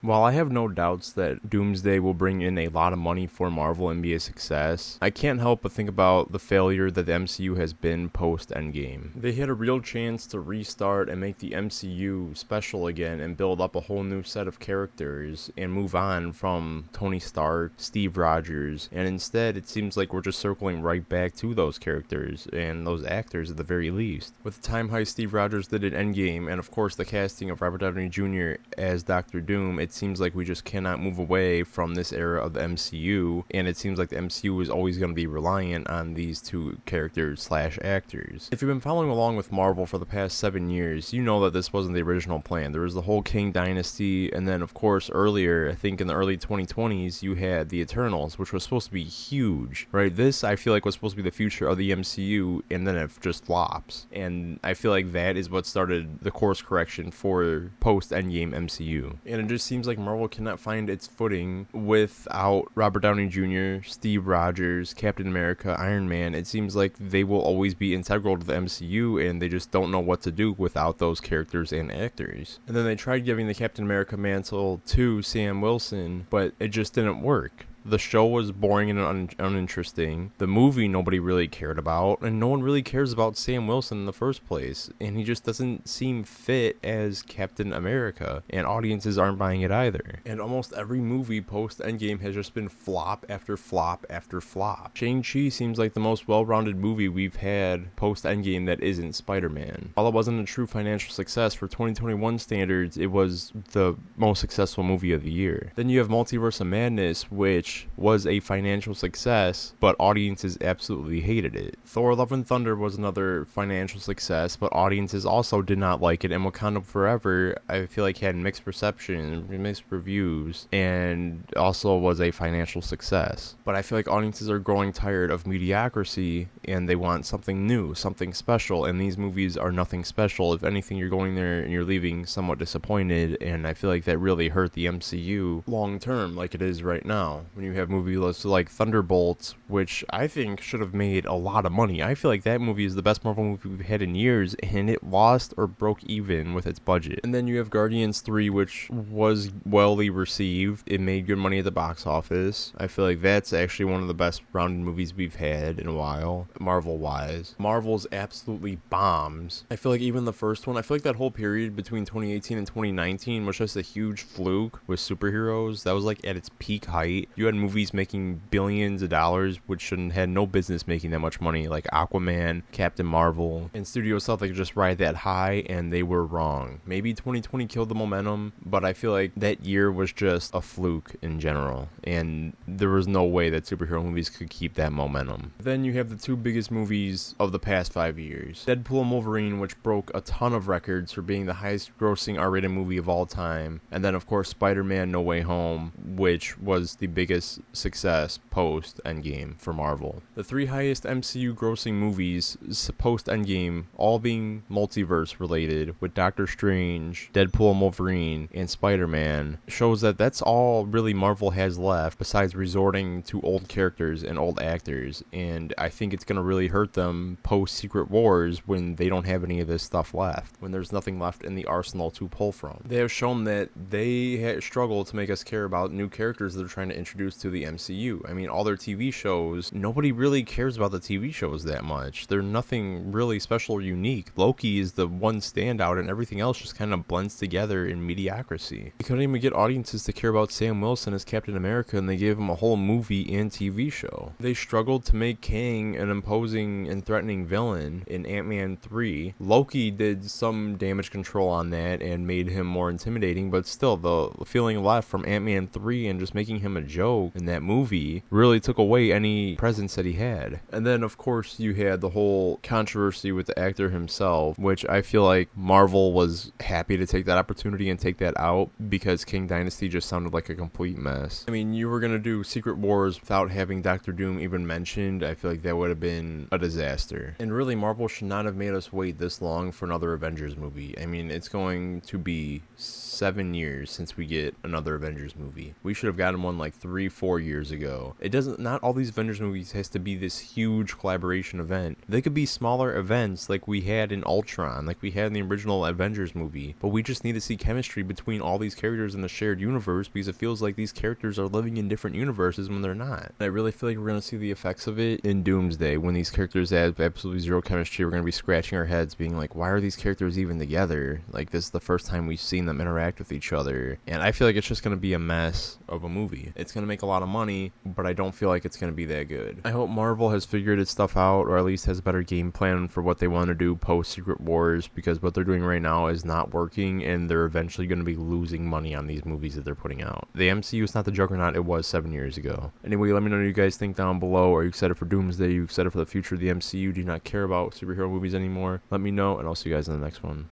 While I have no doubts that Doomsday will bring in a lot of money for Marvel and be a success, I can't help but think about the failure that the MCU has been post-Endgame. They had a real chance to restart and make the MCU special again and build up a whole new set of characters and move on from Tony Stark, Steve Rogers, and instead it seems like we're just circling right back to those characters and those actors at the very least. With the time heist Steve Rogers did in Endgame and of course the casting of Robert Downey Jr. as Dr. Doom, it seems like we just cannot move away from this era of the MCU, and it seems like the MCU is always going to be reliant on these two characters / actors. If you've been following along with Marvel for the past 7 years, you know that this wasn't the original plan. There was the whole King Dynasty, and then of course earlier, I think in the early 2020s, you had the Eternals, which was supposed to be huge, right? This, I feel like, was supposed to be the future of the MCU, and then it just flops. And I feel like that is what started the course correction for post-Endgame MCU. And it just seems like Marvel cannot find its footing without Robert Downey Jr., Steve Rogers, Captain America, Iron Man. It seems like they will always be integral to the MCU, and they just don't know what to do without those characters and actors. And then they tried giving the Captain America mantle to Sam Wilson, but it just didn't work. The show was boring and uninteresting. The movie nobody really cared about, and no one really cares about Sam Wilson in the first place, and he just doesn't seem fit as Captain America, and audiences aren't buying it either. And almost every movie post-Endgame has just been flop after flop after flop. Shang-Chi seems like the most well-rounded movie we've had post-Endgame that isn't Spider-Man. While it wasn't a true financial success for 2021 standards, it was the most successful movie of the year. Then you have Multiverse of Madness, which was a financial success, but audiences absolutely hated it. Thor Love and Thunder was another financial success, but audiences also did not like it, and Wakanda Forever, I feel like, had mixed reception, mixed reviews, and also was a financial success. But I feel like audiences are growing tired of mediocrity, and they want something new, something special, and these movies are nothing special. If anything, you're going there and you're leaving somewhat disappointed, and I feel like that really hurt the MCU long term, like it is right now. When you have movies like Thunderbolts, which I think should have made a lot of money. I feel like that movie is the best Marvel movie we've had in years, and it lost or broke even with its budget. And then you have Guardians 3, which was wellly received. It made good money at the box office. I feel like that's actually one of the best rounded movies we've had in a while, Marvel-wise. Marvel's absolutely bombs. I feel like even the first one, I feel like that whole period between 2018 and 2019 was just a huge fluke with superheroes. That was like at its peak height. You had movies making billions of dollars, which shouldn't had no business making that much money, like Aquaman, Captain Marvel, and studios thought they could just ride that high, and they were wrong. Maybe 2020 killed the momentum, but I feel like that year was just a fluke in general, and there was no way that superhero movies could keep that momentum. Then you have the two biggest movies of the past 5 years. Deadpool and Wolverine, which broke a ton of records for being the highest grossing R-rated movie of all time, and then of course Spider-Man No Way Home, which was the biggest success post-Endgame for Marvel. The three highest MCU grossing movies post-Endgame all being multiverse related, with Doctor Strange, Deadpool and Wolverine, and Spider-Man, shows that that's all really Marvel has left besides resorting to old characters and old actors, and I think it's going to really hurt them post-Secret Wars when they don't have any of this stuff left, when there's nothing left in the arsenal to pull from. They have shown that they struggle to make us care about new characters that they're trying to introduce to the MCU. I mean, all their TV shows, nobody really cares about the TV shows that much. They're nothing really special or unique. Loki is the one standout, and everything else just kind of blends together in mediocrity. They couldn't even get audiences to care about Sam Wilson as Captain America, and they gave him a whole movie and TV show. They struggled to make Kang an imposing and threatening villain in Ant-Man 3. Loki did some damage control on that and made him more intimidating, but still, the feeling left from Ant-Man 3 and just making him a joke in that movie really took away any presence that he had. And then of course you had the whole controversy with the actor himself, which I feel like Marvel was happy to take that opportunity and take that out because King Dynasty just sounded like a complete mess. I mean, you were gonna do Secret Wars without having Dr. Doom even mentioned. I feel like that would have been a disaster. And really, Marvel should not have made us wait this long for another Avengers movie. I mean, it's going to be 7 years since we get another Avengers movie. We should have gotten one like 3, 4 years ago. It doesn't, not all these Avengers movies has to be this huge collaboration event. They could be smaller events like we had in Ultron, like we had in the original Avengers movie, but we just need to see chemistry between all these characters in the shared universe, because it feels like these characters are living in different universes when they're not. And I really feel like we're going to see the effects of it in Doomsday, when these characters have absolutely zero chemistry. We're going to be scratching our heads being like, why are these characters even together? Like, this is the first time we've seen them interact with each other. And I feel like it's just going to be a mess of a movie. It's going to make a lot of money, but I don't feel like it's going to be that good. I hope Marvel has figured its stuff out, or at least has a better game plan for what they want to do post Secret Wars, because what they're doing right now is not working, and they're eventually going to be losing money on these movies that they're putting out. The MCU is not the juggernaut it was 7 years ago. Anyway, let me know what you guys think down below. Are you excited for Doomsday? Are you excited for the future of the MCU? Do you not care about superhero movies anymore? Let me know, and I'll see you guys in the next one.